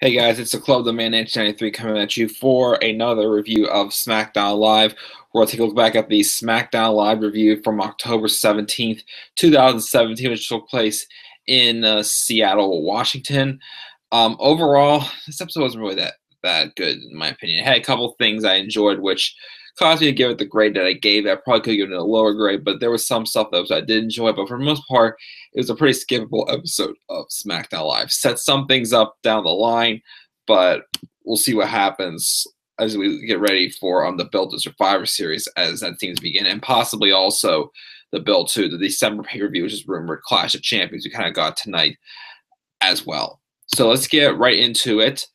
Hey guys, it's the Club the Man 1993 coming at you for another review of SmackDown Live. We'll take a look back at the SmackDown Live review from October 17th, 2017, which took place in Seattle, Washington. Overall, this episode wasn't really that good, in my opinion. It had a couple things I enjoyed, which caused me to give it the grade that I gave. I probably could have given it a lower grade, but there was some stuff that I did enjoy. But for the most part, it was a pretty skippable episode of SmackDown Live. Set some things up down the line, but we'll see what happens as we get ready for the build to Survivor Series as that seems to begin, and possibly also the build to the December pay-per-view, which is rumored Clash of Champions we kind of got tonight as well. So let's get right into it.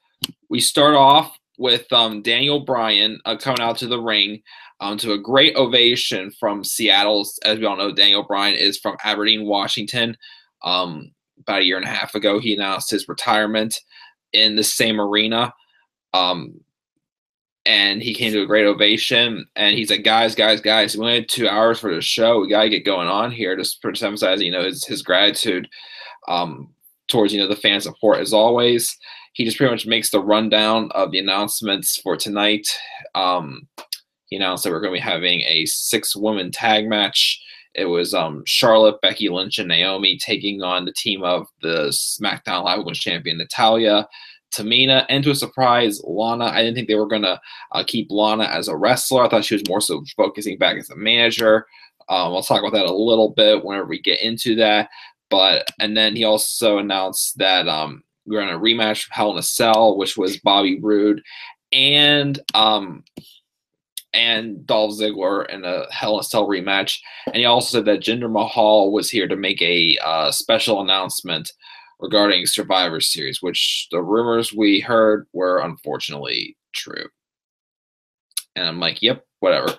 We start off with Daniel Bryan coming out to the ring to a great ovation from Seattle. As we all know, Daniel Bryan is from Aberdeen, Washington. About a year and a half ago, he announced his retirement in the same arena. And he came to a great ovation. And he's like, guys, we only had 2 hours for the show. We got to get going on here. Just emphasizing, his gratitude towards, the fan support as always. He just pretty much makes the rundown of the announcements for tonight. He announced that we're going to be having a 6-woman tag match. It was Charlotte, Becky Lynch, and Naomi taking on the team of the SmackDown Live Women's Champion Natalya, Tamina, and to a surprise, Lana. I didn't think they were going to keep Lana as a wrestler. I thought she was more so focusing back as a manager. I'll talk about that a little bit whenever we get into that. And then he also announced that we're in a rematch from Hell in a Cell, which was Bobby Roode and Dolph Ziggler in a Hell in a Cell rematch. And he also said that Jinder Mahal was here to make a special announcement regarding Survivor Series, which the rumors we heard were unfortunately true. And I'm like, yep, whatever.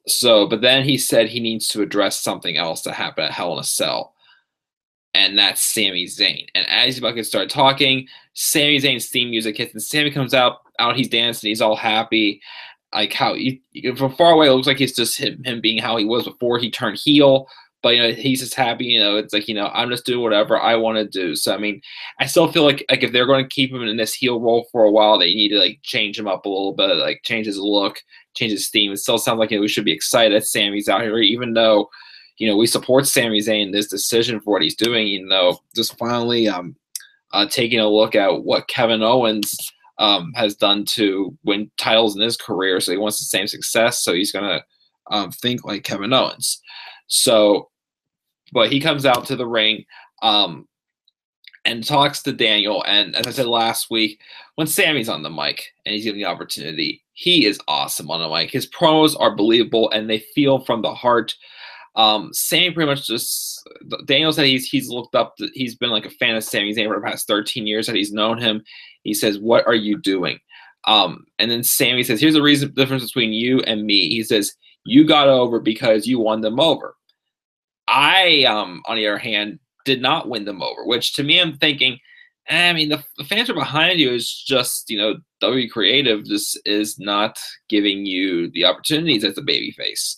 So, but then he said he needs to address something else that happened at Hell in a Cell. And that's Sami Zayn. And as he's about to start talking, Sami Zayn's theme music hits, and Sami comes out, he's dancing, he's all happy. Like how from far away, it looks like it's just him being how he was before he turned heel. But he's just happy. It's like I'm just doing whatever I want to do. So I mean, I still feel like if they're going to keep him in this heel role for a while, they need to change him up a little bit, change his look, change his theme. It still sounds like we should be excited that Sami's out here, even though we support Sami Zayn in this decision for what he's doing. Just finally taking a look at what Kevin Owens has done to win titles in his career. So he wants the same success. So he's going to think like Kevin Owens. So, but he comes out to the ring and talks to Daniel. And as I said last week, when Sami's on the mic and he's given the opportunity, he is awesome on the mic. His promos are believable and they feel from the heart. Sami pretty much Daniel said he's looked up, he's been like a fan of Sami Zayn for the past 13 years that he's known him. He says, "What are you doing?" And then Sami says, "Here's the difference between you and me." He says, "You got over because you won them over. I, on the other hand, did not win them over," which to me, I'm thinking, I mean, the fans are behind you. Is just, WWE Creative just is not giving you the opportunities as a babyface.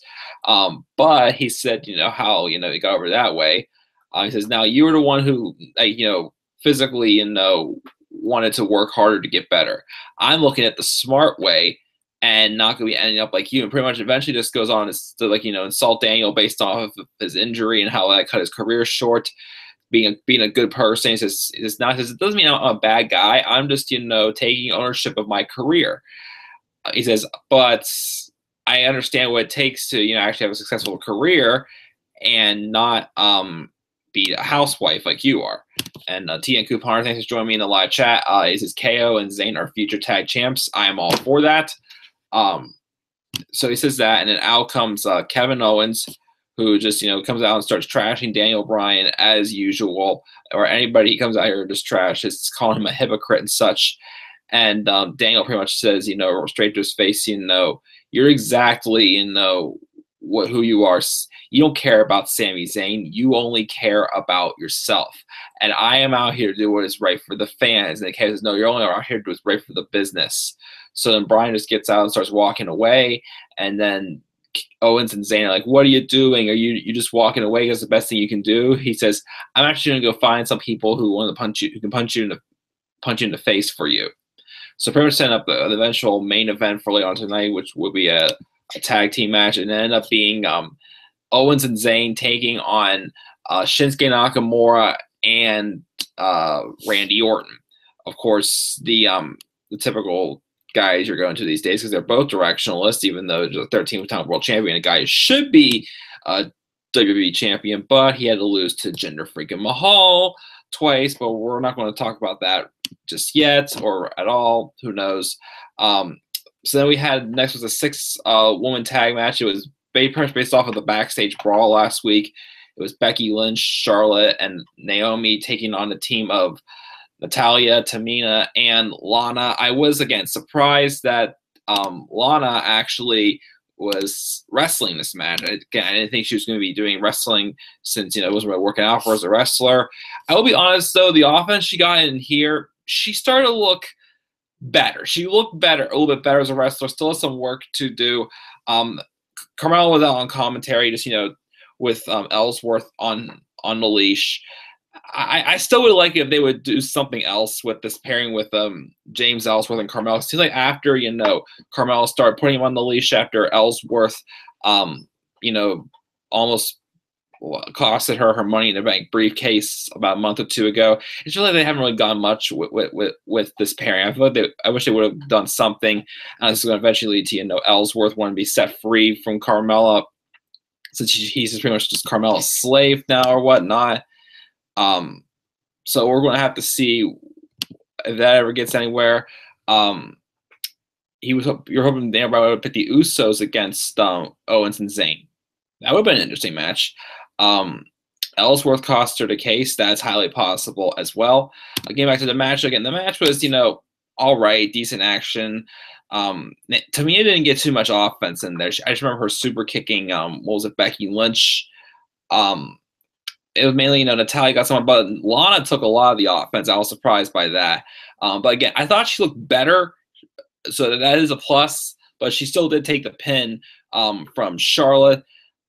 But he said, how, he got over that way. He says, now you were the one who, physically, wanted to work harder to get better. I'm looking at the smart way and not going to be ending up like you. And pretty much eventually just goes on to, insult Daniel based off of his injury and how that cut his career short. Being a good person. He says, it doesn't mean I'm a bad guy. I'm just, taking ownership of my career. He says, but I understand what it takes to, actually have a successful career and not be a housewife like you are. And T and Coupon, thanks for joining me in the live chat. He says KO and Zayn are future tag champs. I am all for that. So he says that, and then out comes Kevin Owens, who just, comes out and starts trashing Daniel Bryan as usual, or anybody he comes out here and just trash, just calling him a hypocrite and such. And Daniel pretty much says, straight to his face, you're exactly, who you are. You don't care about Sami Zayn. You only care about yourself. And I am out here to do what is right for the fans. And the case says, no, you're only out here to do what's right for the business. So then Bryan just gets out and starts walking away. And then Owens and Zayn are like, what are you doing? Are you just walking away? That's the best thing you can do. He says, I'm actually going to go find some people who want to punch you, who can punch you in the punch you in the face for you. So pretty much setting up the eventual main event for later on tonight, which will be a tag team match, and it ended up being Owens and Zayn taking on Shinsuke Nakamura and Randy Orton. Of course, the typical guys you're going to these days, because they're both directionalists, even though there's a 13-time world champion, a guy who should be a WWE champion, but he had to lose to Jinder freaking Mahal twice, but we're not going to talk about that just yet or at all. Who knows? So then we had next was a 6-woman tag match. It was based off of the backstage brawl last week. It was Becky Lynch, Charlotte, and Naomi taking on the team of Natalya, Tamina, and Lana. I was, again, surprised that Lana actually was wrestling this match. Again, I didn't think she was going to be doing wrestling since, it wasn't really working out for her as a wrestler. I will be honest, though, the offense she got in here, she started to look better. She looked better, a little bit better as a wrestler. Still has some work to do. Carmella was out on commentary, just, with Ellsworth on the leash. I still would like it if they would do something else with this pairing with James Ellsworth and Carmella. It seems like after, Carmella started putting him on the leash after Ellsworth, almost costed her Money in the Bank briefcase about a month or two ago. It's really like they haven't really done much with this pairing. I wish they would have done something. And this is going to eventually lead to, Ellsworth wanting to be set free from Carmella, since he's pretty much just Carmella's slave now or whatnot. So we're going to have to see if that ever gets anywhere. You're hoping everybody would pick the Usos against Owens and Zayn. That would have been an interesting match. Ellsworth cost her the case. That's highly possible as well. Getting back to the match again, the match was, all right, decent action. Tamina didn't get too much offense in there. I just remember her super kicking, Becky Lynch. It was mainly, Natalya got someone, but Lana took a lot of the offense. I was surprised by that. But again, I thought she looked better, so that is a plus. But she still did take the pin from Charlotte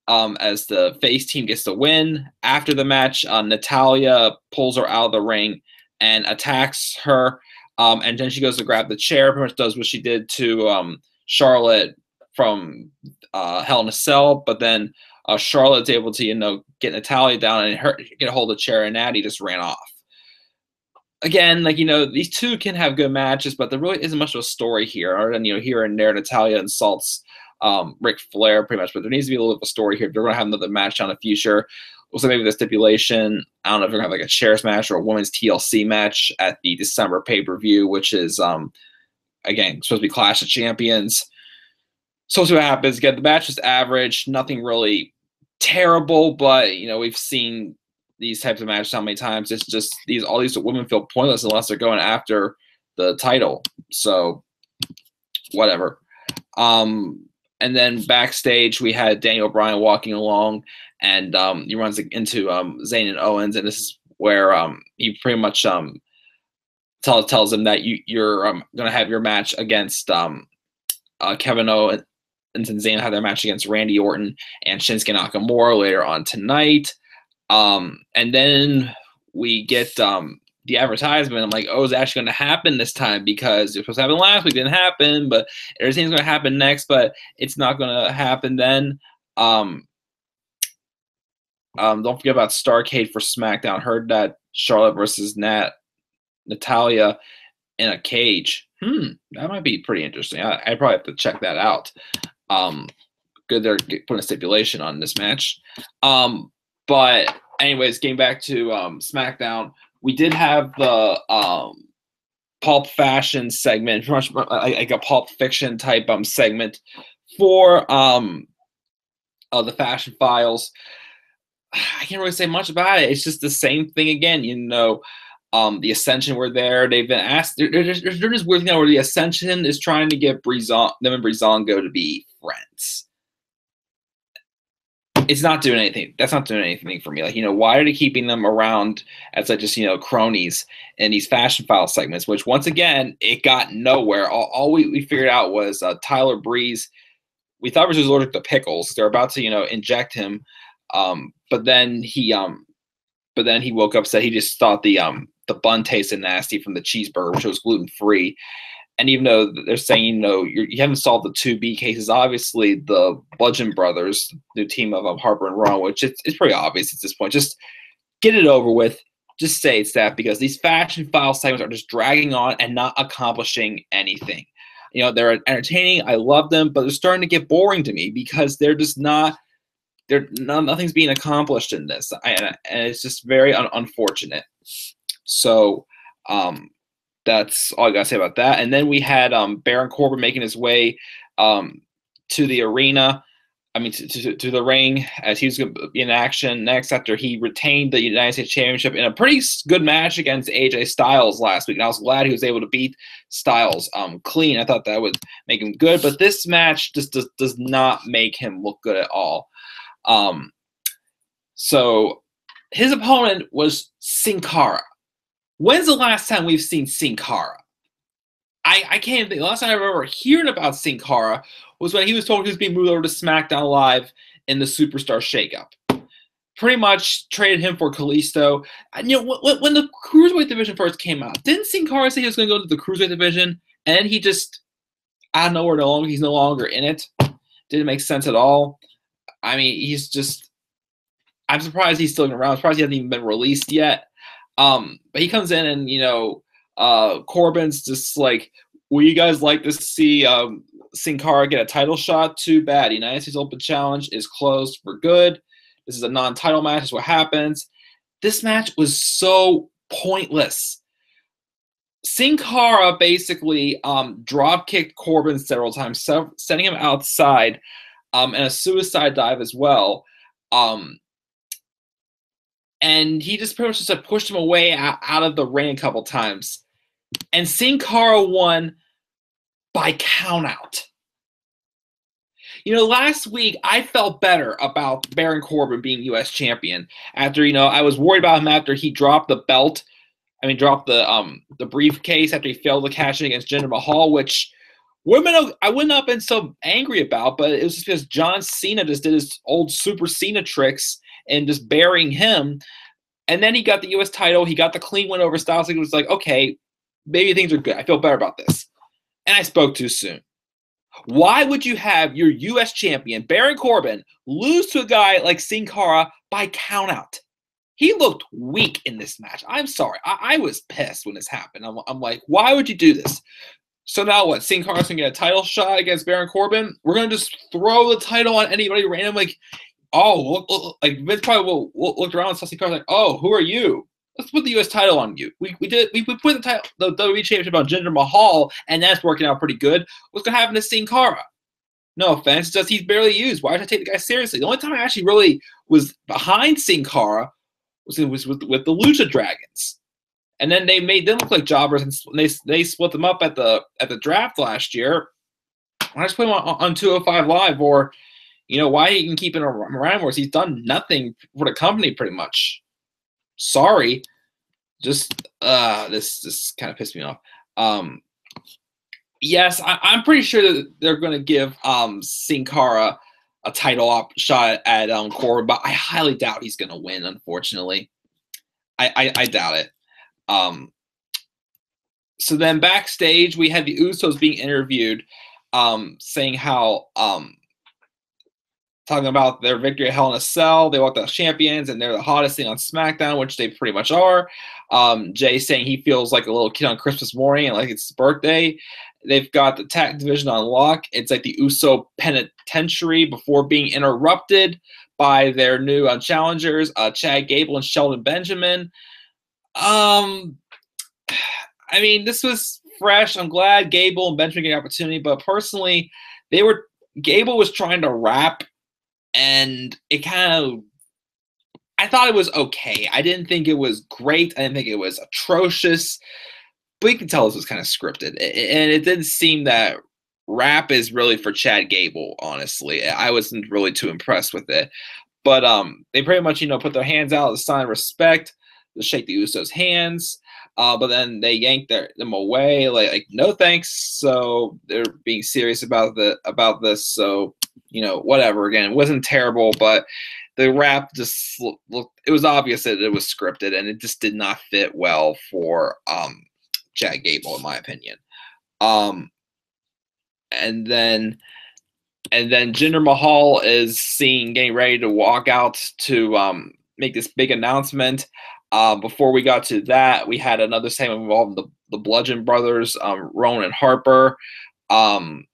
as the face team gets the win. After the match, Natalya pulls her out of the ring and attacks her. And then she goes to grab the chair, pretty much does what she did to Charlotte from Hell in a Cell. But then Charlotte's able to, get Natalya down and get a hold of the chair, and Natty just ran off. Again, these two can have good matches, but there really isn't much of a story here. Other than, here and there, Natalya insults Ric Flair pretty much, but there needs to be a little bit of a story here. If they're going to have another match down in the future, also maybe the stipulation, I don't know if they're going to have like a chairs match or a women's TLC match at the December pay-per-view, which is, again, supposed to be Clash of Champions. So we'll see what happens. Again, the match was average, nothing really terrible, but, we've seen these types of matches how many times. It's just all these women feel pointless unless they're going after the title. So whatever. And then backstage, we had Daniel Bryan walking along, and he runs into Zayn and Owens, and this is where he pretty much tells him that you're going to have your match against Kevin Owens and Zayn have their match against Randy Orton and Shinsuke Nakamura later on tonight. And then we get the advertisement. I'm like, oh, it's actually going to happen this time, because it was supposed to happen last week. It didn't happen, but everything's going to happen next, but it's not going to happen then. Don't forget about Starrcade for SmackDown. Heard that Charlotte versus Natalya in a cage. That might be pretty interesting. I probably have to check that out. Good, they're putting a stipulation on this match. But anyways, getting back to SmackDown, we did have the Pulp Fashion segment, pretty much like a Pulp Fiction type segment for the Fashion Files. I can't really say much about it. It's just the same thing again. The Ascension were there. They've been asked. There's this weird thing where the Ascension is trying to get them and Breezango to be friends. It's not doing anything. That's not doing anything for me. Why are they keeping them around as just, cronies in these Fashion File segments, which once again, it got nowhere. All we figured out was Tyler Breeze. We thought he was allergic to pickles. They're about to, inject him. But then he woke up, said he just thought the the bun tasted nasty from the cheeseburger, which was gluten free. And even though they're saying, you haven't solved the 2B cases, obviously the Bludgeon Brothers, new team of Harper and Rowan, which it's pretty obvious at this point. Just get it over with. Just say it's that, because these fashion file segments are just dragging on and not accomplishing anything. They're entertaining. I love them, but they're starting to get boring to me because they're just not. Nothing's being accomplished in this, and it's just very unfortunate. So that's all I gotta say about that. And then we had Baron Corbin making his way to the arena. To the ring, as he was going to be in action next after he retained the United States Championship in a pretty good match against AJ Styles last week. And I was glad he was able to beat Styles clean. I thought that would make him good. But this match just does not make him look good at all. So his opponent was Sin Cara. When's the last time we've seen Sin Cara? I can't think. The last time I remember hearing about Sin Cara was when he was told he was being moved over to SmackDown Live in the Superstar Shakeup. Pretty much traded him for Kalisto. And, when the Cruiserweight division first came out, didn't Sin Cara say he was going to go to the Cruiserweight division? And he just, out of nowhere, he's no longer in it. Didn't make sense at all. He's just, I'm surprised he's still around. I'm surprised he hasn't even been released yet. But he comes in and, Corbin's just like, will you guys like to see Sin Cara get a title shot? Too bad. United States Open Challenge is closed for good. This is a non-title match. Is what happens. This match was so pointless. Sin Cara basically drop-kicked Corbin several times, sending him outside, and a suicide dive as well. And he just pretty much just pushed him away out of the ring a couple times. And Sin Cara won by countout. Last week I felt better about Baron Corbin being U.S. champion after, I was worried about him after he dropped the belt. Dropped the briefcase after he failed to cash in against Jinder Mahal, which I wouldn't have been so angry about, but it was just because John Cena just did his old Super Cena tricks and just burying him. And then he got the U.S. title. He got the clean win over Styles. It was like, okay, maybe things are good. I feel better about this. And I spoke too soon. Why would you have your U.S. champion, Baron Corbin, lose to a guy like Sin Cara by countout? He looked weak in this match. I'm sorry. I was pissed when this happened. I'm like, why would you do this? So now what? Sin Cara's going to get a title shot against Baron Corbin? We're going to just throw the title on anybody random? Like, oh, look, like Vince probably looked around and saw Sin Cara like, oh, who are you? Let's put the U.S. title on you. We put the title, the WWE Championship on Jinder Mahal, and that's working out pretty good. What's going to happen to Sin Cara? No offense, just he's barely used. Why should I take the guy seriously? The only time I actually really was behind Sin Cara was with the Lucha Dragons, and then they made them look like jobbers, and they split them up at the draft last year. I just put him on 205 Live, or why he can keep it around where he's done nothing for the company pretty much. Sorry, just this kind of pissed me off. Yes, I'm pretty sure that they're going to give Sin Cara a title shot at Corbin, but I highly doubt he's going to win, unfortunately. I doubt it. So then backstage, we had the Usos being interviewed, saying how talking about their victory at Hell in a Cell. They walked out champions, and they're the hottest thing on SmackDown, which they pretty much are. Jay saying he feels like a little kid on Christmas morning and like it's his birthday. They've got the tag division on lock. It's like the Uso Penitentiary before being interrupted by their new challengers, Chad Gable and Shelton Benjamin. This was fresh. I'm glad Gable and Benjamin get an opportunity, but personally, Gable was trying to rap, and it I thought it was okay. I didn't think it was great. I didn't think it was atrocious. But you can tell this was kind of scripted. And it didn't seem that rap is really for Chad Gable, honestly. I wasn't really too impressed with it. But they pretty much, put their hands out as a sign of respect to shake the Usos' hands. But then they yanked them away, like no thanks. So they're being serious about this. So, whatever. Again, it wasn't terrible, but the rap just looked. It was obvious that it was scripted, and it just did not fit well for Chad Gable, in my opinion. Um, and then Jinder Mahal is getting ready to walk out to make this big announcement. Before we got to that, we had another segment involving the Bludgeon Brothers, Rowan and Harper. I'm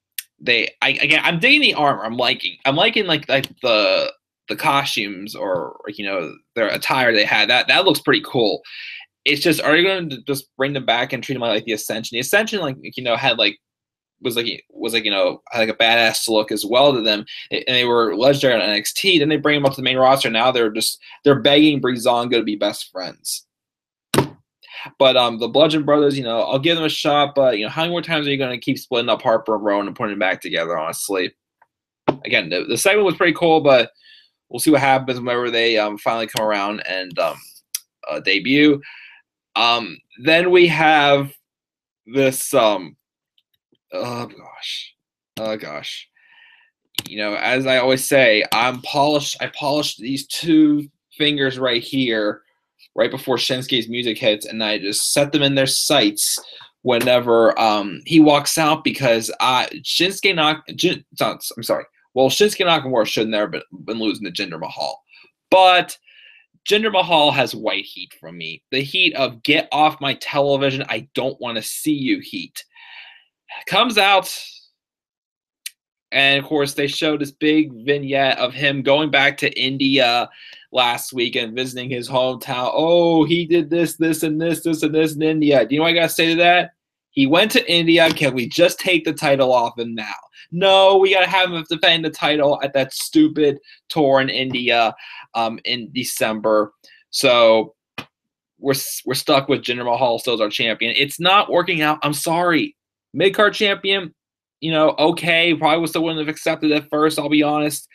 digging the armor. I'm liking like the costumes, or their attire they had. That looks pretty cool. It's just, are you going to just bring them back and treat them like the Ascension? The Ascension, had was like had like a badass look as well to them, and they were legendary on NXT. Then they bring them up to the main roster. Now they're begging Breezango to be best friends. But the Bludgeon Brothers, I'll give them a shot. But how many more times are you going to keep splitting up Harper and Rowan and putting them back together? Honestly, again, the segment was pretty cool, but we'll see what happens whenever they finally come around and debut. Then we have this oh gosh. As I always say, I polished these two fingers right here, right before Shinsuke's music hits, and I just set them in their sights whenever he walks out, because Shinsuke Nakamura should never been losing to Jinder Mahal. But Jinder Mahal has white heat from me. The heat of get off my television, I don't want to see you heat. Comes out, and of course they showed this big vignette of him going back to India last week and visiting his hometown. Oh, he did this, and this in India. Do you know what I gotta say to that? He went to India. Can we just take the title off him now? No, we gotta have him defend the title at that stupid tour in India in December. So we're stuck with Jinder Mahal still as our champion. It's not working out. I'm sorry. Mid-card champion, okay, probably still wouldn't have accepted at first, I'll be honest.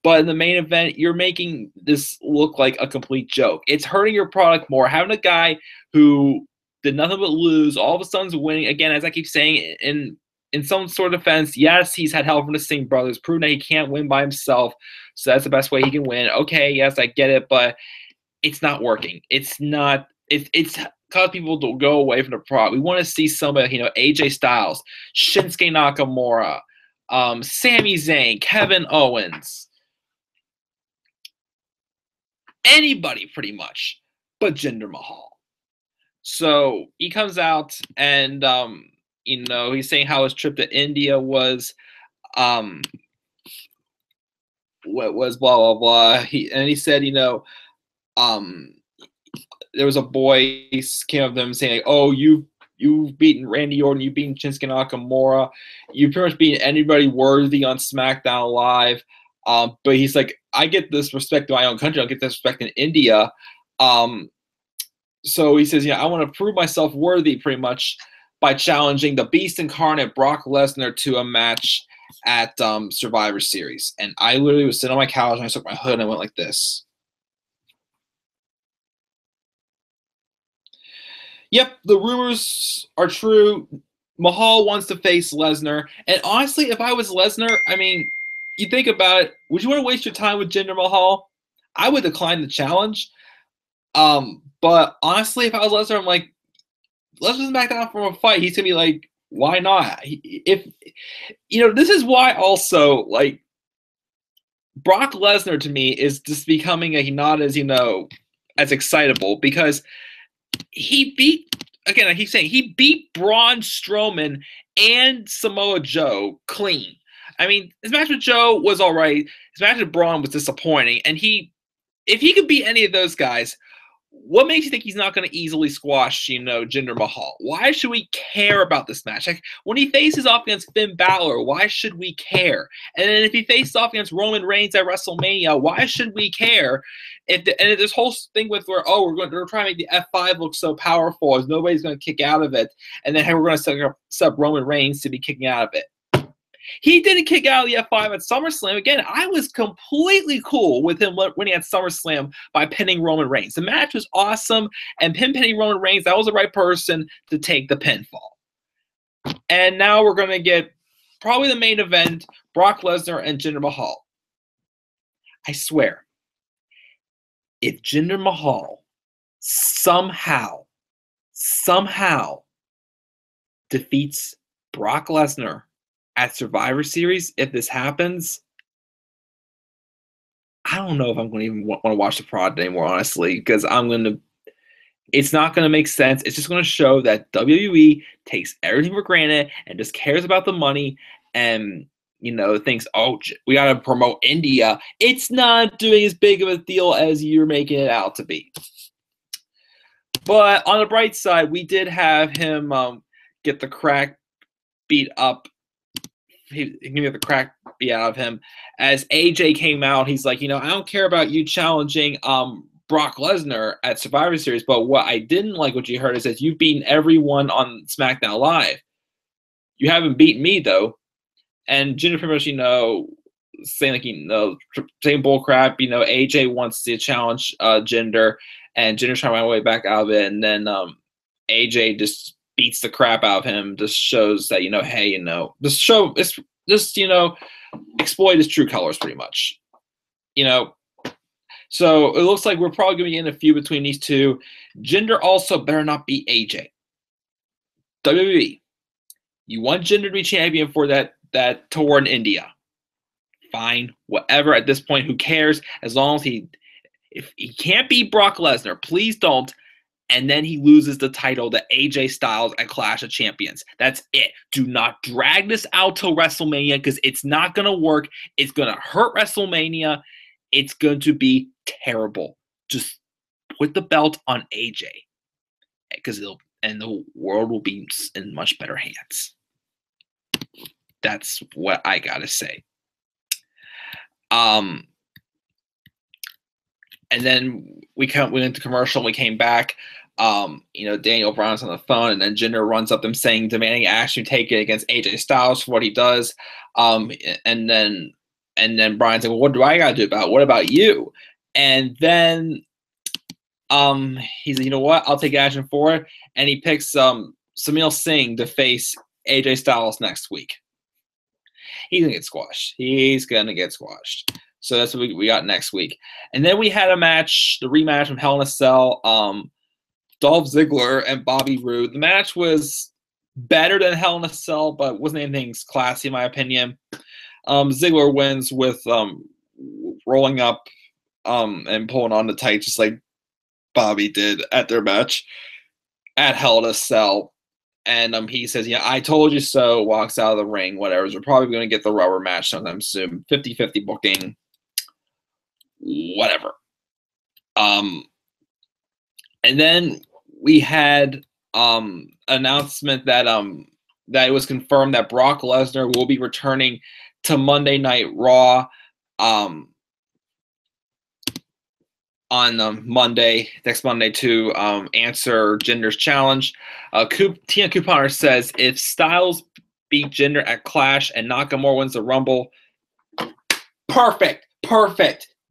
But in the main event, you're making this look like a complete joke. It's hurting your product more. Having a guy who did nothing but lose, all of a sudden winning, again, as I keep saying, in some sort of defense, yes, he's had help from the Singh brothers, proving that he can't win by himself, so that's the best way he can win. Okay, yes, I get it, but it's not working. It's cause people to go away from the product. We want to see somebody, AJ Styles, Shinsuke Nakamura, Sami Zayn, Kevin Owens, anybody pretty much, but Jinder Mahal. So he comes out and he's saying how his trip to India was what was blah blah blah. He said, there was a boy came up to them saying, like, oh, you've beaten Randy Orton, you've beaten Shinsuke Nakamura, you've pretty much beaten anybody worthy on SmackDown Live. But he's like, I get this respect in my own country, I'll get this respect in India. So he says, I want to prove myself worthy pretty much by challenging the Beast Incarnate Brock Lesnar to a match at Survivor Series. And I literally was sitting on my couch and I took my hood and I went like this. Yep, the rumors are true. Mahal wants to face Lesnar. And honestly, if I was Lesnar, you think about it, would you want to waste your time with Jinder Mahal? I would decline the challenge. But honestly, if I was Lesnar, I'm like, Lesnar's back down from a fight. He's going to be like, why not? This is why also, like, Brock Lesnar to me is just becoming not as, as excitable, because he beat, again, I keep saying, he beat Braun Strowman and Samoa Joe clean. His match with Joe was all right. His match with Braun was disappointing. And if he could beat any of those guys, what makes you think he's not going to easily squash, Jinder Mahal? Why should we care about this match? Like, when he faces off against Finn Balor, why should we care? And then if he faces off against Roman Reigns at WrestleMania, why should we care? And this whole thing with where, we're trying to make the F5 look so powerful as nobody's going to kick out of it, and then we're going to set up Roman Reigns to be kicking out of it. He didn't kick out of the F5 at SummerSlam. Again, I was completely cool with him winning at SummerSlam by pinning Roman Reigns. The match was awesome, and pinning Roman Reigns, that was the right person to take the pinfall. And now we're going to get probably the main event, Brock Lesnar and Jinder Mahal. I swear, if Jinder Mahal somehow defeats Brock Lesnar at Survivor Series, if this happens, I don't know if I'm going to even want to watch the product anymore, honestly, because it's not going to make sense. It's just going to show that WWE takes everything for granted and just cares about the money and, thinks, oh, we got to promote India. It's not doing as big of a deal as you're making it out to be. But on the bright side, we did have him get the crack beat up. He get the crack beat out of him. As AJ came out, he's like, I don't care about you challenging Brock Lesnar at Survivor Series, but what I didn't like what you heard is that you've beaten everyone on SmackDown Live. You haven't beaten me, though. And Jinder pretty much, saying like, saying bullcrap. AJ wants to challenge Jinder, and Jinder's trying to run way back out of it, and then AJ just beats the crap out of him. Just shows that hey, exploit his true colors pretty much. So it looks like we're probably going to be in a feud between these two. Jinder also better not beat AJ. WWE, you want Jinder to be champion for that tour in India. Fine, whatever. At this point, who cares? As long as if he can't beat Brock Lesnar, please don't. And then he loses the title to AJ Styles at Clash of Champions. That's it. Do not drag this out till WrestleMania because it's not going to work. It's going to hurt WrestleMania. It's going to be terrible. Just put the belt on AJ because the world will be in much better hands. That's what I gotta say. And then we went to commercial and we came back. Daniel Bryan's on the phone, and then Jinder runs up them saying, demanding action taken against AJ Styles for what he does. And then Bryan's like, well, what do I gotta do about it? What about you? And then he's like, you know what? I'll take action for it. And he picks Samil Singh to face AJ Styles next week. He's going to get squashed. So that's what we got next week. And then we had a match, the rematch from Hell in a Cell, Dolph Ziggler and Bobby Roode. The match was better than Hell in a Cell, but wasn't anything classy in my opinion. Ziggler wins with rolling up and pulling on the tights just like Bobby did at their match at Hell in a Cell. And he says, I told you so, walks out of the ring, whatever. We're probably going to get the rubber match sometime soon. 50-50 booking, whatever. And then we had announcement that it was confirmed that Brock Lesnar will be returning to Monday Night Raw on next Monday to answer Jinder's challenge. Tia Couponer says if Styles beat Jinder at Clash and Nakamura wins the Rumble, perfect.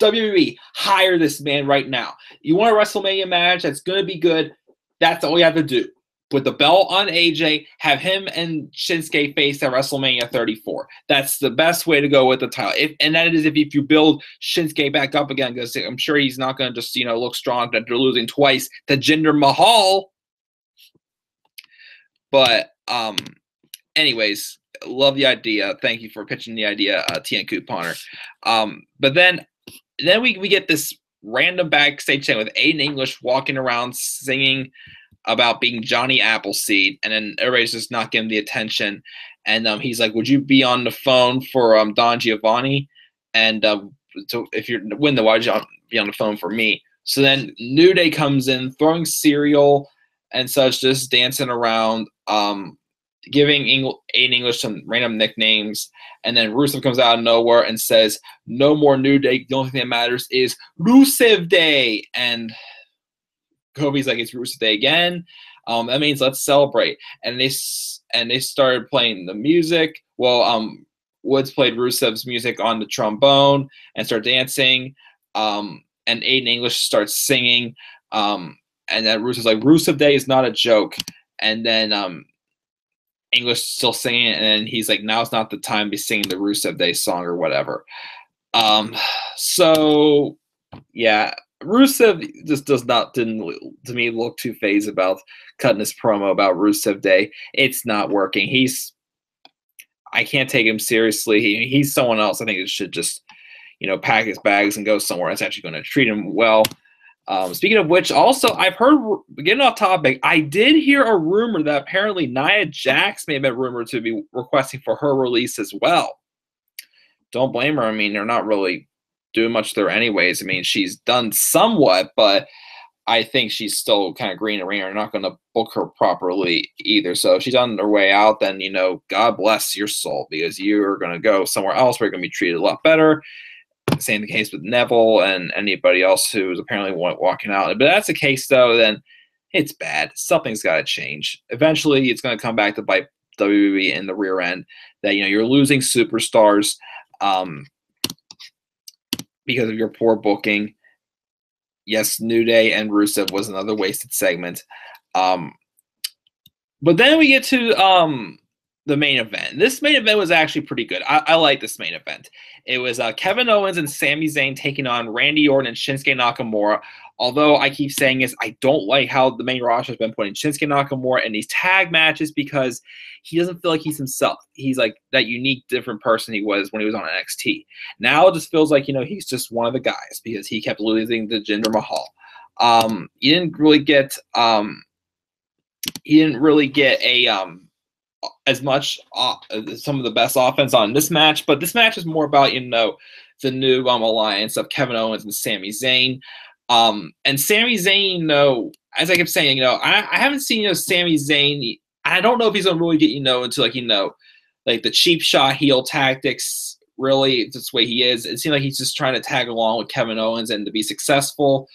WWE, hire this man right now. You want a WrestleMania match that's going to be good, that's all you have to do. Put the belt on AJ, have him and Shinsuke face at WrestleMania 34. That's the best way to go with the title. And that is if you build Shinsuke back up again, because I'm sure he's not going to just look strong that they're losing twice to Jinder Mahal. But anyways, love the idea. Thank you for pitching the idea, Tia Couponer. But then we get this random backstage thing with Aiden English walking around singing about being Johnny Appleseed, and then everybody's just not giving the attention. And he's like, would you be on the phone for Don Giovanni? And so if you're win the, why would you be on the phone for me? So then New Day comes in, throwing cereal and such, just dancing around, giving Aiden English some random nicknames. And then Rusev comes out of nowhere and says, no more New Day. The only thing that matters is Rusev Day. And Kobe's like, it's Rusev Day again. That means let's celebrate. And they started playing the music. Well, Woods played Rusev's music on the trombone and started dancing. And Aiden English starts singing. And then Rusev's like, Rusev Day is not a joke. And then English still singing, and then he's like, now's not the time to be singing the Rusev Day song or whatever. So yeah, Rusev just didn't to me look too phased about cutting his promo about Rusev Day. It's not working. I can't take him seriously. He's someone else. I think it should just, pack his bags and go somewhere that's actually going to treat him well. Speaking of which, also, I've heard, getting off topic, I did hear a rumor that apparently Nia Jax may have been rumored to be requesting for her release as well. Don't blame her. I mean, they're not really doing much there anyways. I mean, she's done somewhat, but I think she's still kind of green in the ring. They're not going to book her properly either. So if she's on her way out, then, God bless your soul, because you're going to go somewhere else where you're going to be treated a lot better. Same the case with Neville and anybody else who's apparently walking out. But that's the case, though, then it's bad. Something's got to change. Eventually, it's going to come back to bite WWE in the rear end that, you're losing superstars because of your poor booking. Yes, New Day and Rusev was another wasted segment. But then we get to the main event. This main event was actually pretty good. I like this main event. It was Kevin Owens and Sami Zayn taking on Randy Orton and Shinsuke Nakamura. Although I keep saying I don't like how the main roster has been putting Shinsuke Nakamura in these tag matches because he doesn't feel like he's himself. He's like that unique, different person he was when he was on NXT. Now it just feels like, he's just one of the guys because he kept losing to Jinder Mahal. He didn't really get as much some of the best offense on this match, but this match is more about the new alliance of Kevin Owens and Sami Zayn. And Sami Zayn, as I kept saying, I haven't seen Sami Zayn. I don't know if he's gonna really get into like the cheap shot heel tactics. Really, that's the way he is. It seems like he's just trying to tag along with Kevin Owens and to be successful.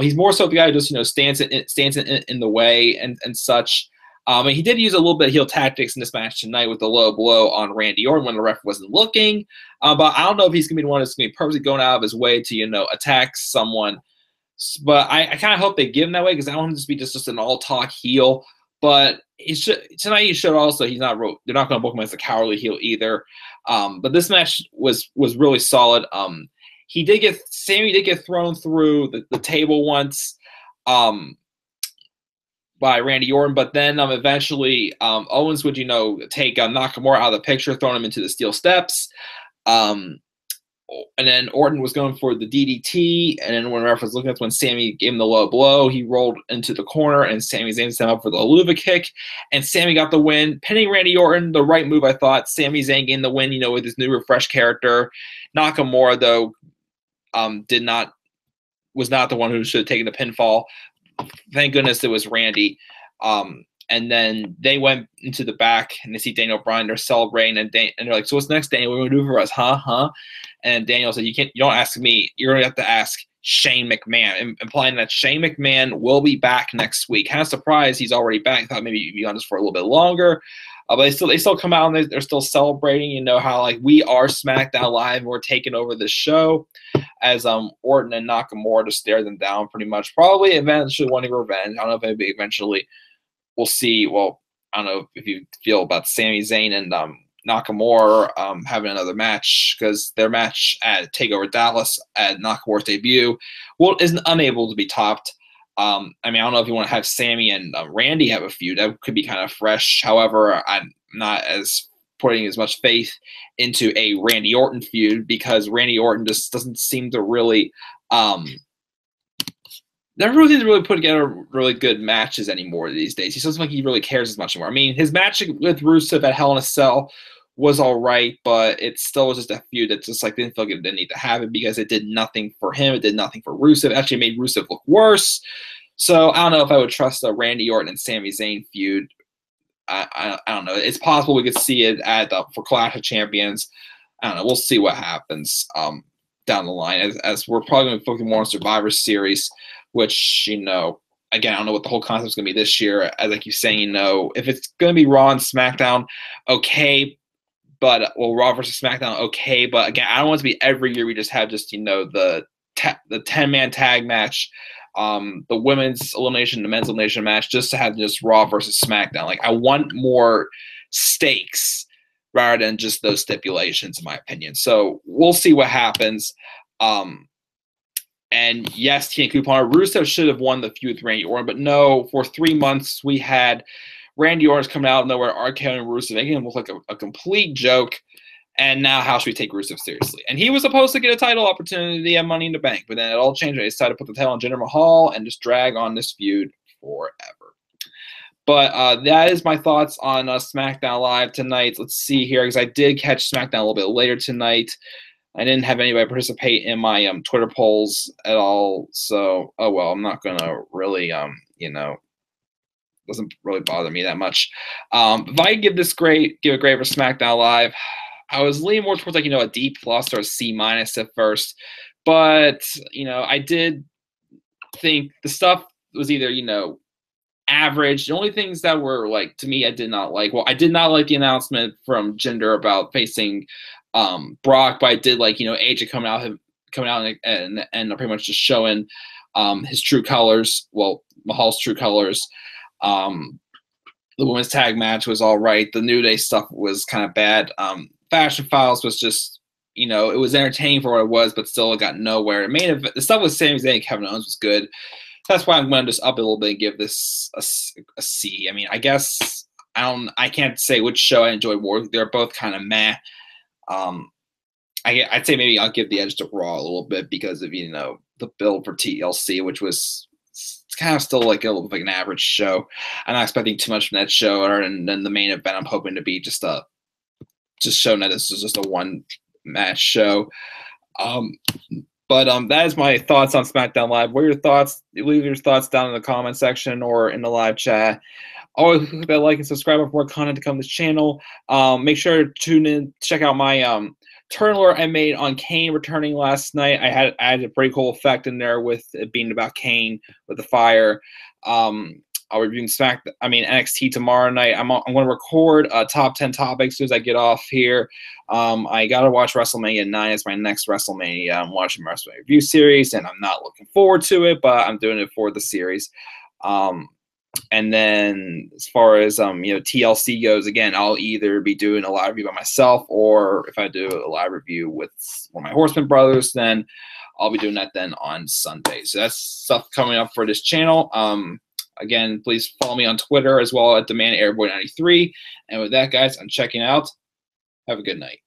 He's more so the guy who just stands in the way and such. And he did use a little bit of heel tactics in this match tonight with the low blow on Randy Orton when the ref wasn't looking. But I don't know if he's going to be the one that's going to be purposely going out of his way to, attack someone. But I kind of hope they give him that way because I don't want him to be just an all-talk heel. But tonight he showed also they're not going to book him as a cowardly heel either. But this match was really solid. Sami did get thrown through the table once. By Randy Orton, but then eventually Owens would, take Nakamura out of the picture, throwing him into the steel steps. And then Orton was going for the DDT, and then when the ref was looking, that's when Sami gave him the low blow. He rolled into the corner, and Sami Zayn set him up for the Luva kick, and Sami got the win, pinning Randy Orton. The right move, I thought. Sami Zayn gained the win, with his new refresh character. Nakamura, though, was not the one who should have taken the pinfall. Thank goodness it was Randy. And then they went into the back, and they see Daniel Bryan. They're celebrating, and they're like, "So what's next, Daniel? What are we gonna do for us, huh?" And Daniel said, "You don't ask me. You're gonna have to ask Shane McMahon," implying that Shane McMahon will be back next week. Kind of surprised he's already back. I thought maybe he'd be on just for a little bit longer. But they still come out and they're still celebrating. How we are SmackDown Live and we're taking over the show, as Orton and Nakamura just stare them down pretty much. Probably eventually wanting revenge. I don't know if maybe eventually we'll see. Well, I don't know if you feel about Sami Zayn and Nakamura having another match, because their match at TakeOver Dallas at Nakamura's debut is unable to be topped. I don't know if you want to have Sami and Randy have a feud. That could be kind of fresh. However, I'm not as putting as much faith into a Randy Orton feud because Randy Orton just doesn't seem to really never seems to really put together really good matches anymore these days. He doesn't like he really cares as much anymore. His match with Rusev at Hell in a Cell was all right, but it still was just a feud that just didn't feel like it didn't need to have it because it did nothing for him. It did nothing for Rusev. It actually made Rusev look worse. So I don't know if I would trust a Randy Orton and Sami Zayn feud. I don't know. It's possible we could see it for Clash of Champions. I don't know. We'll see what happens down the line as we're probably going to focus more on Survivor Series, which, again, I don't know what the whole concept is going to be this year. As I keep saying, if it's going to be Raw and SmackDown, okay. But Raw versus SmackDown, okay. But again, I don't want it to be every year we just have the 10-man tag match, the women's elimination, the men's elimination match, just to have just Raw versus SmackDown. I want more stakes rather than just those stipulations, in my opinion. So we'll see what happens. And yes, TN Couponer, Rusev should have won the feud with Randy Orton, but no, for 3 months we had Randy Orton's coming out of nowhere, RKO and Rusev, making him look like a complete joke. And now how should we take Rusev seriously? And he was supposed to get a title opportunity at Money in the Bank, but then it all changed. They decided to put the title on Jinder Mahal and just drag on this feud forever. But that is my thoughts on SmackDown Live tonight. Let's see here, because I did catch SmackDown a little bit later tonight. I didn't have anybody participate in my Twitter polls at all. So, oh well, I'm not going to really, doesn't really bother me that much. If I give a grade for SmackDown Live, I was leaning more towards a D+ or a C- at first. But, I did think the stuff was either, average. The only things that were to me I did not like. Well, I did not like the announcement from Jinder about facing Brock, but I did like AJ coming out and pretty much just showing his true colors. Well, Mahal's true colors. The women's tag match was all right. The New Day stuff was kind of bad. Fashion Files was just it was entertaining for what it was, but still it got nowhere. The stuff with Sami Zayn and Kevin Owens was good. That's why I'm going to just up it a little bit and give this a C. I mean, I guess I can't say which show I enjoyed more. They're both kind of meh. I'd say maybe I'll give the edge to Raw a little bit because of the build for TLC, which was kind of still like an average show. I'm not expecting too much from that show, and then the main event I'm hoping to be just showing that this is just a one match show. But that is my thoughts on SmackDown Live. What are your thoughts? Leave your thoughts down in the comment section or in the live chat. Always click that like and subscribe for more content to come to this channel. Make sure to tune in, check out my turn alert I made on Kane returning last night. I had a pretty cool effect in there with it being about Kane with the fire. I'll be reviewing NXT tomorrow night. I'm going to record top 10 topics as soon as I get off here. I got to watch WrestleMania 9 as my next WrestleMania. I'm watching my WrestleMania review series, and I'm not looking forward to it, but I'm doing it for the series. And then as far as TLC goes, again, I'll either be doing a live review by myself, or if I do a live review with one of my Horseman brothers, then I'll be doing that then on Sunday. So that's stuff coming up for this channel. Again, please follow me on Twitter as well at DemandAirboy93. And with that, guys, I'm checking out. Have a good night.